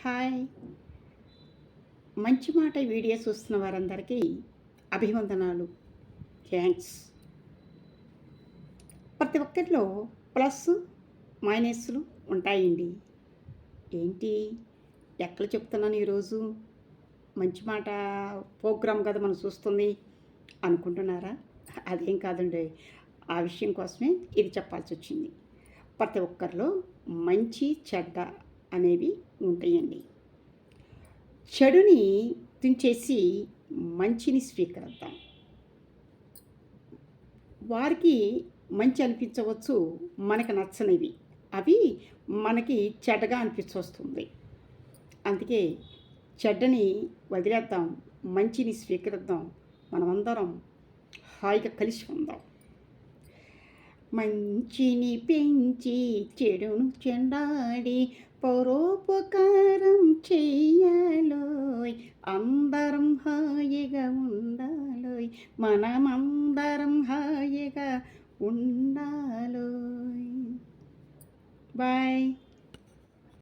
Hi! మంచి మాట video చూస్తున్న వారందరికీ అభివందనాలు. థ్యాంక్స్. ప్రతి ఒక్కరిలో ప్లస్, మైనస్‌లు ఉంటాయండి. ఏంటి? ఎక్కడ చెప్తున్నాను ఈరోజు? మంచి మాట ప్రోగ్రామ్ కదా మనం చూస్తుంది అనుకుంటున్నారా? అదేం కాదండి. ఆ విషయం కోసమే ఇది చెప్పాల్సొచ్చింది. ప్రతి ఒక్కరిలో మంచి, చెడ్డ అనేవి ఉంటాయండి. చెడుని తుంచేసి మంచిని స్వీకరిద్దాం. వారికి మంచి అనిపించవచ్చు, మనకు నచ్చనివి. అవి మనకి చెడ్డగా అనిపించొస్తుంది. అందుకే చెడ్డని వదిలేద్దాం, మంచిని స్వీకరిద్దాం. మనమందరం హాయిగా కలిసి ఉందాం. మంచిని పెంచి చెడును చెండాడి పరోపకారం చెయ్యాలోయ్, అందరం హాయిగా ఉండాలోయ్, మనమందరం హాయిగా ఉండాలోయ్. బాయ్.